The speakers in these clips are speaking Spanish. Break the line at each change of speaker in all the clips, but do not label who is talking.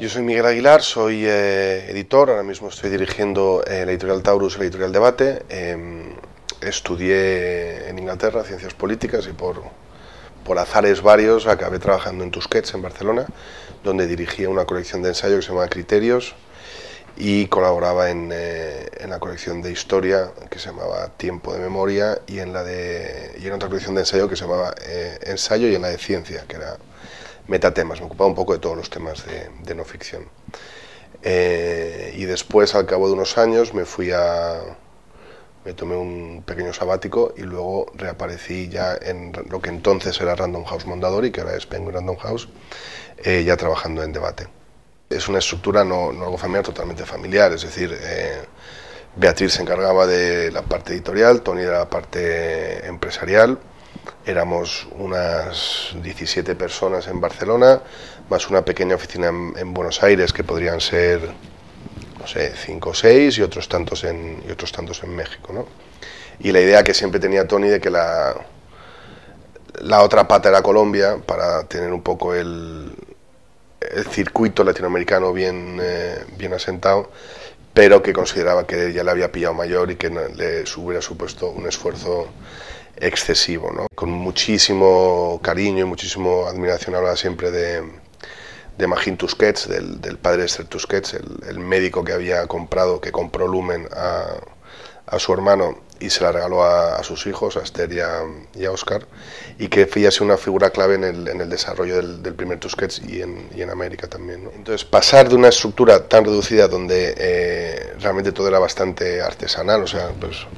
Yo soy Miguel Aguilar, soy editor, ahora mismo estoy dirigiendo la editorial Taurus y la editorial Debate. Estudié en Inglaterra Ciencias Políticas y por azares varios acabé trabajando en Tusquets, en Barcelona, donde dirigía una colección de ensayo que se llama Criterios y colaboraba en la colección de historia que se llamaba Tiempo de Memoria y en otra colección de ensayo que se llamaba Ensayo y en la de Ciencia, que era Metatemas. Me ocupaba un poco de todos los temas de no ficción. Y después, al cabo de unos años, me tomé un pequeño sabático y luego reaparecí ya en lo que entonces era Random House Mondadori, que ahora es Penguin Random House, ya trabajando en Debate. Es una estructura no algo familiar, totalmente familiar, es decir, Beatriz se encargaba de la parte editorial, Tony de la parte empresarial. Éramos unas 17 personas en Barcelona, más una pequeña oficina en Buenos Aires, que podrían ser, no sé, 5 o 6, y otros tantos en México, ¿no? Y la idea que siempre tenía Tony de que la otra pata era Colombia, para tener un poco el circuito latinoamericano bien asentado, pero que consideraba que ya le había pillado mayor y que le hubiera supuesto un esfuerzo excesivo, ¿no? Con muchísimo cariño y muchísima admiración hablaba siempre de Magín Tusquets, del padre de Esther Tusquets, el médico que compró Lumen a su hermano y se la regaló a sus hijos, a Esther y a Oscar, y que fue una figura clave en el desarrollo del primer Tusquets y en América también, ¿no? Entonces, pasar de una estructura tan reducida donde realmente todo era bastante artesanal, o sea, pues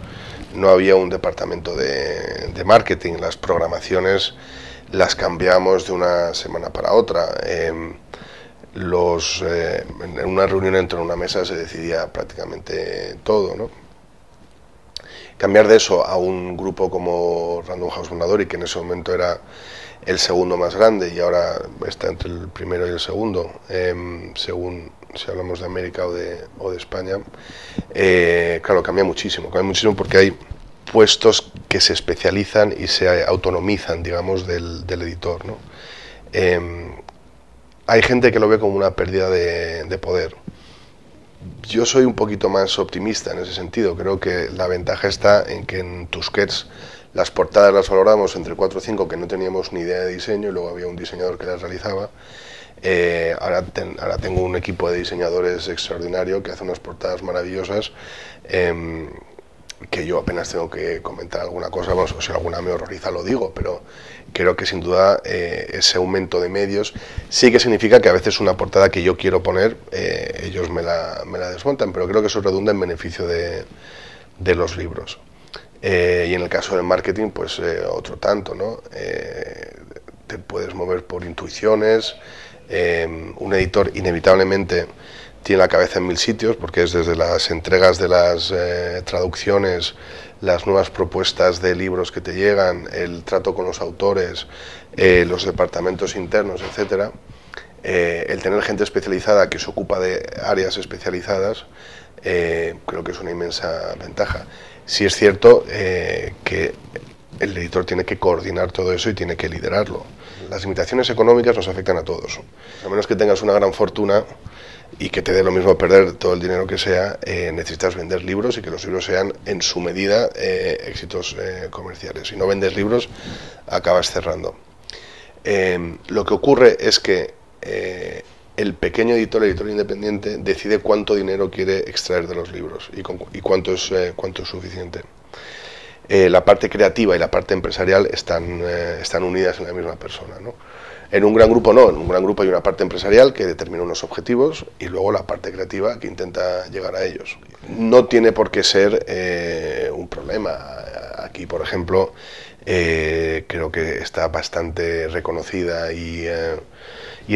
no había un departamento de marketing, las programaciones las cambiamos de una semana para otra. En una reunión en torno a una mesa se decidía prácticamente todo, ¿no? Cambiar de eso a un grupo como Random House Mondadori, que en ese momento era el segundo más grande y ahora está entre el primero y el segundo, según si hablamos de América o de España, claro, cambia muchísimo porque hay puestos que se especializan y se autonomizan, digamos, del editor, ¿no? Hay gente que lo ve como una pérdida de poder. Yo soy un poquito más optimista en ese sentido. Creo que la ventaja está en que en Tusquets las portadas las valoramos entre 4 o 5 que no teníamos ni idea de diseño y luego había un diseñador que las realizaba. Ahora tengo un equipo de diseñadores extraordinario que hace unas portadas maravillosas, que yo apenas tengo que comentar alguna cosa, bueno, si alguna me horroriza lo digo, pero creo que sin duda ese aumento de medios sí que significa que a veces una portada que yo quiero poner, ellos me la desmontan, pero creo que eso redunda en beneficio de los libros. Y en el caso del marketing, pues otro tanto, ¿no? Te puedes mover por intuiciones. Un editor inevitablemente tiene la cabeza en 1000 sitios, porque es desde las entregas de las traducciones, las nuevas propuestas de libros que te llegan, el trato con los autores, los departamentos internos, etcétera. El tener gente especializada que se ocupa de áreas especializadas, creo que es una inmensa ventaja. Sí es cierto que el editor tiene que coordinar todo eso y tiene que liderarlo. Las limitaciones económicas nos afectan a todos. A menos que tengas una gran fortuna y que te dé lo mismo perder todo el dinero que sea, necesitas vender libros y que los libros sean en su medida éxitos comerciales. Si no vendes libros, acabas cerrando. Lo que ocurre es que el pequeño editor, el editor independiente, decide cuánto dinero quiere extraer de los libros y cuánto es suficiente. La parte creativa y la parte empresarial están unidas en la misma persona, ¿no? En un gran grupo no, en un gran grupo hay una parte empresarial que determina unos objetivos y luego la parte creativa que intenta llegar a ellos. No tiene por qué ser un problema. Aquí, por ejemplo, creo que está bastante reconocida y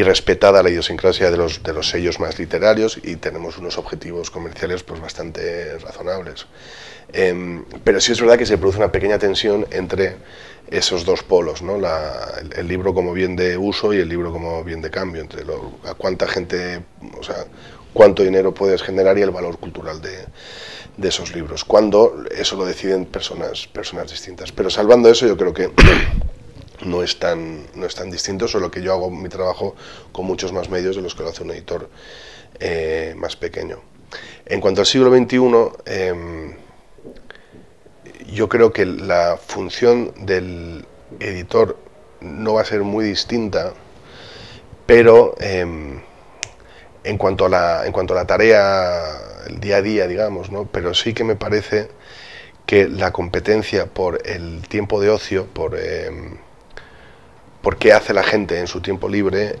respetada la idiosincrasia de los sellos más literarios y tenemos unos objetivos comerciales pues bastante razonables. Pero sí es verdad que se produce una pequeña tensión entre esos dos polos, ¿no? El libro como bien de uso y el libro como bien de cambio, entre a cuánta gente, o sea, cuánto dinero puedes generar y el valor cultural de esos libros, cuando eso lo deciden personas distintas. Pero salvando eso, yo creo que no es tan distinto, solo que yo hago mi trabajo con muchos más medios de los que lo hace un editor más pequeño. En cuanto al siglo XXI, yo creo que la función del editor no va a ser muy distinta, pero en cuanto a la tarea, el día a día, digamos, ¿no? Pero sí que me parece que la competencia por el tiempo de ocio, por qué hace la gente en su tiempo libre,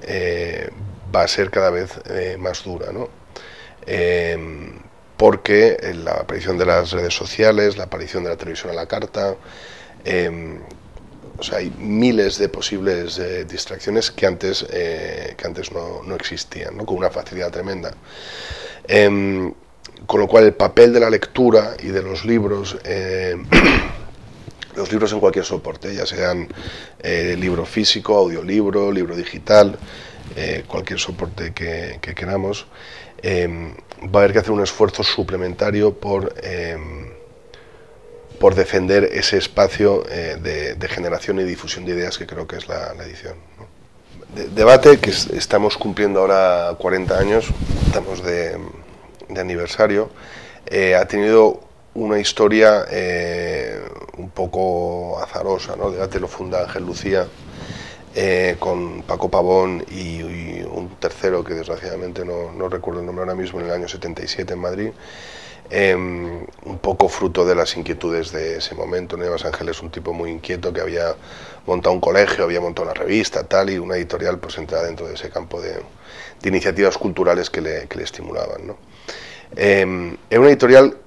va a ser cada vez más dura, ¿no? Porque la aparición de las redes sociales, la aparición de la televisión a la carta, o sea, hay miles de posibles distracciones que antes no existían, ¿no? Con una facilidad tremenda. Con lo cual el papel de la lectura y de los libros en cualquier soporte, ya sean libro físico, audiolibro, libro digital, cualquier soporte que queramos, va a haber que hacer un esfuerzo suplementario por defender ese espacio de generación y difusión de ideas que creo que es la edición, ¿no? Debate, que estamos cumpliendo ahora 40 años, estamos de aniversario, ha tenido una historia un poco azarosa, ¿no? Debate lo funda Ángel Lucía, con Paco Pavón y un tercero que desgraciadamente no recuerdo el nombre ahora mismo, en el año 77 en Madrid, un poco fruto de las inquietudes de ese momento. Nieves Ángel es un tipo muy inquieto que había montado un colegio, había montado una revista, tal, y una editorial pues entraba dentro de ese campo de iniciativas culturales que le estimulaban, ¿no? Era una editorial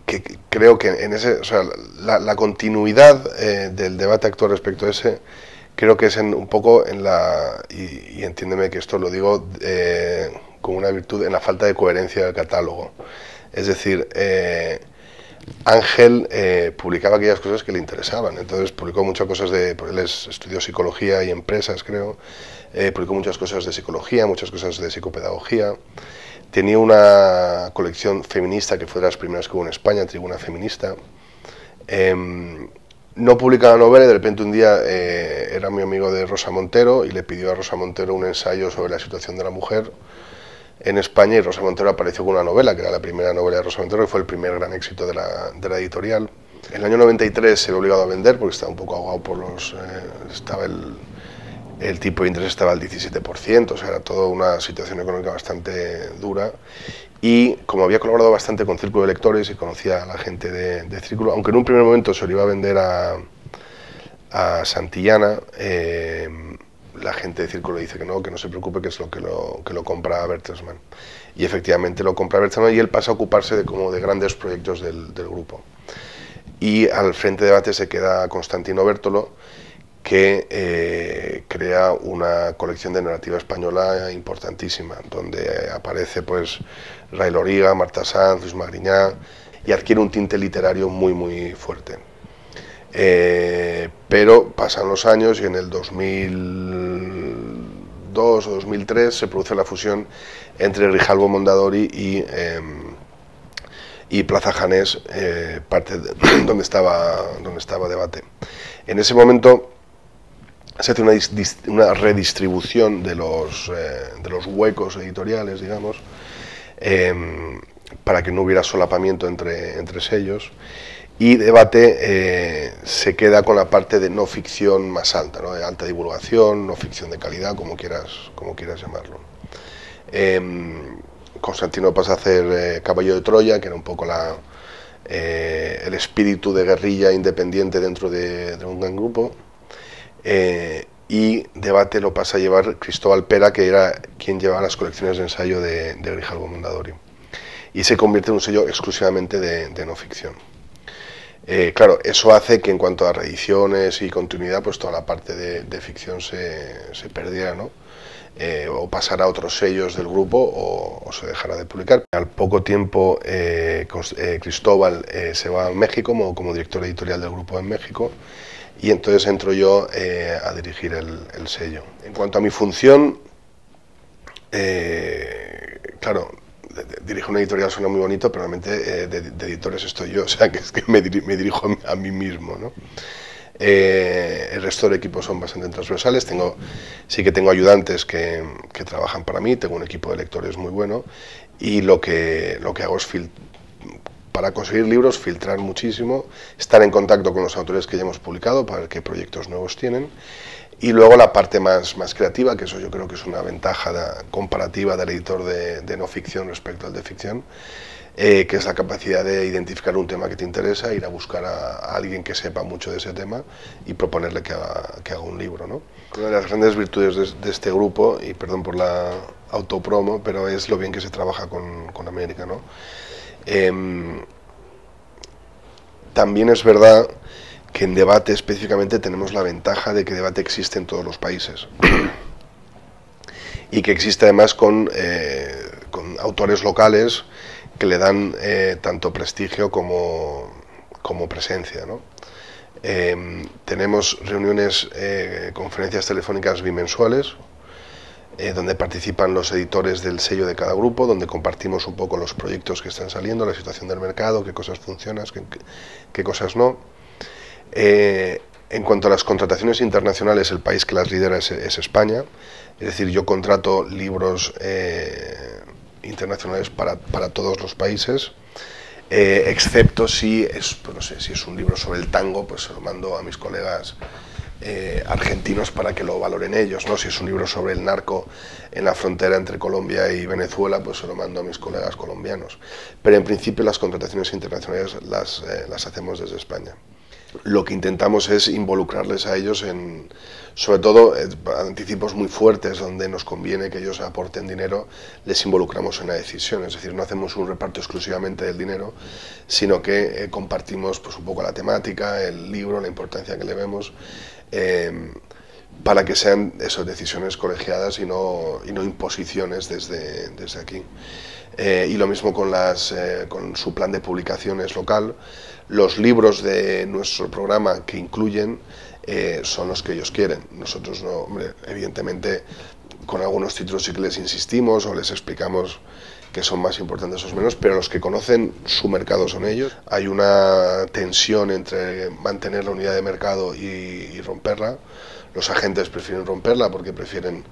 que creo que en ese, o sea, la continuidad del debate actual respecto a ese, creo que es un poco en la, y entiéndeme que esto lo digo con una virtud, en la falta de coherencia del catálogo. Es decir, Ángel publicaba aquellas cosas que le interesaban, entonces publicó muchas cosas él estudió psicología y empresas, creo, publicó muchas cosas de psicología, muchas cosas de psicopedagogía. Tenía una colección feminista que fue de las primeras que hubo en España, Tribuna Feminista. No publicaba novela y de repente un día era muy amigo de Rosa Montero y le pidió a Rosa Montero un ensayo sobre la situación de la mujer en España, y Rosa Montero apareció con una novela, que era la primera novela de Rosa Montero, que fue el primer gran éxito de la editorial. En el año 93 se ve obligado a vender porque estaba un poco ahogado por estaba el tipo de interés estaba al 17%, o sea, era toda una situación económica bastante dura, y como había colaborado bastante con Círculo de Lectores y conocía a la gente de Círculo, aunque en un primer momento se lo iba a vender a Santillana, la gente de Círculo dice que no se preocupe, que es lo que lo compra Bertelsmann. Y efectivamente lo compra Bertelsmann y él pasa a ocuparse de grandes proyectos del grupo. Y al frente de debate se queda Constantino Bertolo, que crea una colección de narrativa española importantísima, donde aparece pues Ray Loriga, Marta Sanz, Luis Magriñá, y adquiere un tinte literario muy muy fuerte. Pero pasan los años y en el 2002 o 2003 se produce la fusión entre Grijalbo Mondadori y Plaza Janés, parte donde estaba Debate. En ese momento se hace una redistribución de los huecos editoriales, digamos, para que no hubiera solapamiento entre sellos, y Debate se queda con la parte de no ficción más alta, ¿no? De alta divulgación, no ficción de calidad, como quieras llamarlo. Constantino pasa a hacer Caballo de Troya, que era un poco el espíritu de guerrilla independiente dentro de un gran grupo, y Debate lo pasa a llevar Cristóbal Pera, que era quien llevaba las colecciones de ensayo de Grijalbo Mondadori, y se convierte en un sello exclusivamente de no ficción. Claro, eso hace que en cuanto a reediciones y continuidad, pues toda la parte de ficción se perdiera, ¿no? O pasara a otros sellos del grupo o se dejara de publicar. Al poco tiempo Cristóbal se va a México como director editorial del grupo en México, y entonces entro yo a dirigir el sello. En cuanto a mi función, claro, dirijo una editorial suena muy bonito, pero realmente de editores estoy yo, o sea que es que me dirijo a mí mismo, ¿no? El resto del equipo son bastante transversales. Sí que tengo ayudantes que trabajan para mí, tengo un equipo de lectores muy bueno, y lo que hago es para conseguir libros, filtrar muchísimo, estar en contacto con los autores que ya hemos publicado para ver qué proyectos nuevos tienen, y luego la parte más creativa, que eso yo creo que es una ventaja comparativa del editor de no ficción respecto al de ficción, que es la capacidad de identificar un tema que te interesa, ir a buscar a alguien que sepa mucho de ese tema y proponerle que haga un libro, ¿no? Una de las grandes virtudes de este grupo, y perdón por la autopromo, pero es lo bien que se trabaja con América, ¿no? También es verdad que en debate específicamente tenemos la ventaja de que debate existe en todos los países y que existe además con autores locales que le dan tanto prestigio como presencia, ¿no? Tenemos reuniones, conferencias telefónicas bimensuales, donde participan los editores del sello de cada grupo, donde compartimos un poco los proyectos que están saliendo, la situación del mercado, qué cosas funcionan, qué cosas no. En cuanto a las contrataciones internacionales, el país que las lidera es España, es decir, yo contrato libros internacionales para todos los países, excepto si es, pues no sé, si es un libro sobre el tango, pues se lo mando a mis colegas argentinos para que lo valoren ellos, ¿no? Si es un libro sobre el narco en la frontera entre Colombia y Venezuela, pues se lo mando a mis colegas colombianos. Pero en principio las contrataciones internacionales las hacemos desde España. Lo que intentamos es involucrarles a ellos sobre todo anticipos muy fuertes donde nos conviene que ellos aporten dinero, les involucramos en la decisión, es decir, no hacemos un reparto exclusivamente del dinero, sino que compartimos pues un poco la temática, el libro, la importancia que le vemos, para que sean esas decisiones colegiadas y no imposiciones desde aquí. Y lo mismo con su plan de publicaciones local. Los libros de nuestro programa que incluyen son los que ellos quieren. Nosotros no, hombre, evidentemente con algunos títulos sí que les insistimos o les explicamos que son más importantes o menos, pero los que conocen su mercado son ellos. Hay una tensión entre mantener la unidad de mercado y romperla. Los agentes prefieren romperla porque prefieren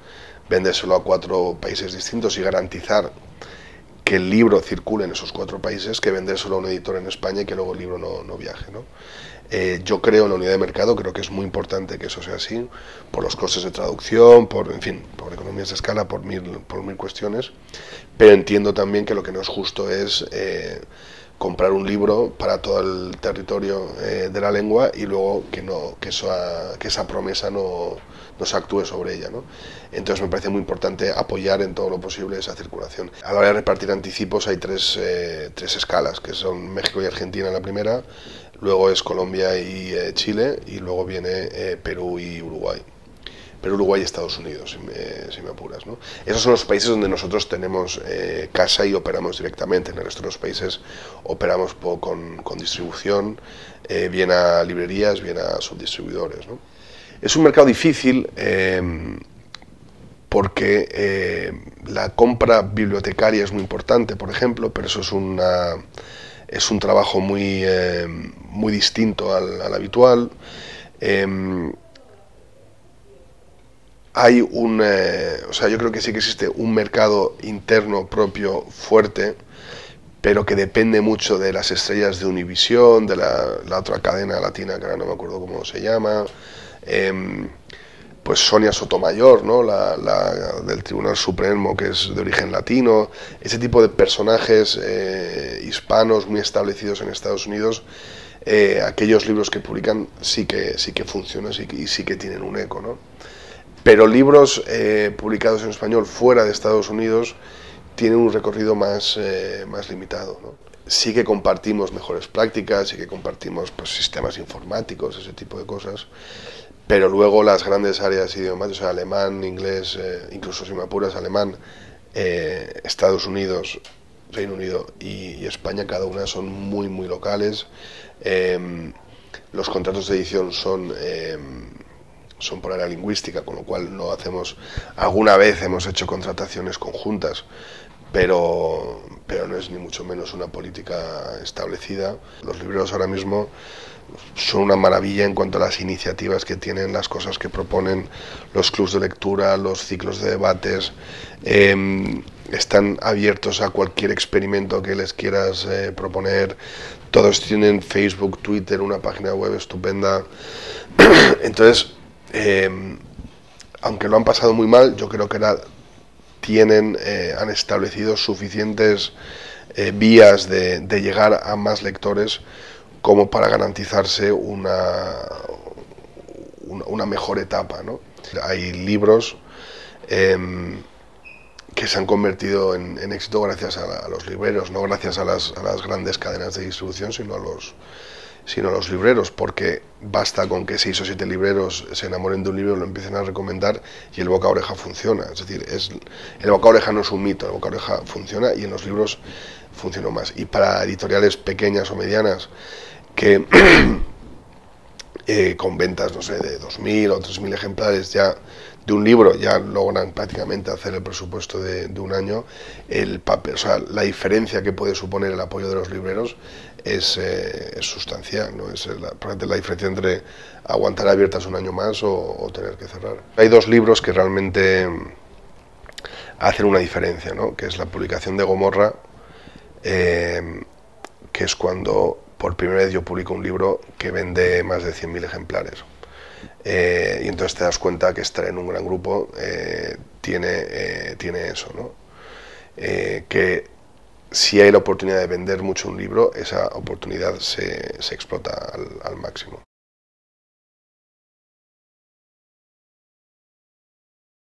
vendérselo a 4 países distintos y garantizar que el libro circule en esos 4 países, que vendérselo a un editor en España y que luego el libro no viaje, ¿no? Yo creo en la unidad de mercado, creo que es muy importante que eso sea así, por los costes de traducción, en fin, por economías de escala, por mil cuestiones, pero entiendo también que lo que no es justo es comprar un libro para todo el territorio de la lengua y luego que esa promesa no se actúe sobre ella, ¿no? Entonces me parece muy importante apoyar en todo lo posible esa circulación. A la hora de repartir anticipos hay tres escalas, que son México y Argentina en la primera, luego es Colombia y Chile, y luego viene Perú y Uruguay. Perú, Uruguay y Estados Unidos, si me apuras, ¿no? Esos son los países donde nosotros tenemos casa y operamos directamente. En el resto de los países operamos con distribución, bien a librerías, bien a subdistribuidores, ¿no? Es un mercado difícil porque la compra bibliotecaria es muy importante, por ejemplo, pero eso es un trabajo muy distinto al habitual. Yo creo que sí que existe un mercado interno propio fuerte, pero que depende mucho de las estrellas de Univisión, de la otra cadena latina que ahora no me acuerdo cómo se llama, pues Sonia Sotomayor, ¿no? la del Tribunal Supremo, que es de origen latino, ese tipo de personajes hispanos muy establecidos en Estados Unidos. Aquellos libros que publican sí que funcionan y sí que tienen un eco, ¿no? Pero libros publicados en español fuera de Estados Unidos tienen un recorrido más limitado, ¿no? Sí que compartimos mejores prácticas, sí que compartimos pues, sistemas informáticos, ese tipo de cosas, pero luego las grandes áreas idiomáticas, o sea, alemán, inglés, incluso si me apuras, alemán, Estados Unidos, Reino Unido y España, cada una son muy, muy locales. Los contratos de edición son por área lingüística, con lo cual no hacemos, alguna vez hemos hecho contrataciones conjuntas, pero no es ni mucho menos una política establecida. Los libreros ahora mismo son una maravilla en cuanto a las iniciativas que tienen, las cosas que proponen, los clubs de lectura, los ciclos de debates, están abiertos a cualquier experimento que les quieras proponer. Todos tienen Facebook, Twitter, una página web estupenda. Entonces, aunque lo han pasado muy mal, yo creo que han establecido suficientes vías de llegar a más lectores como para garantizarse una mejor etapa, ¿no? Hay libros que se han convertido en éxito gracias a los libreros, no gracias a las grandes cadenas de distribución, sino a los libreros, porque basta con que 6 o 7 libreros se enamoren de un libro, lo empiecen a recomendar y el boca a oreja funciona. Es decir, el boca a oreja no es un mito, el boca a oreja funciona y en los libros funciona más. Y para editoriales pequeñas o medianas que con ventas, no sé, de 2.000 o 3.000 ejemplares ya de un libro ya logran prácticamente hacer el presupuesto de un año, el papel, o sea, la diferencia que puede suponer el apoyo de los libreros es sustancial, ¿no? Es la diferencia entre aguantar abiertas un año más o tener que cerrar. Hay 2 libros que realmente hacen una diferencia, ¿no? Que es la publicación de Gomorra, que es cuando por primera vez yo publico un libro que vende más de 100.000 ejemplares. Y entonces te das cuenta que estar en un gran grupo tiene eso, ¿no? Que si hay la oportunidad de vender mucho un libro, esa oportunidad se explota al máximo.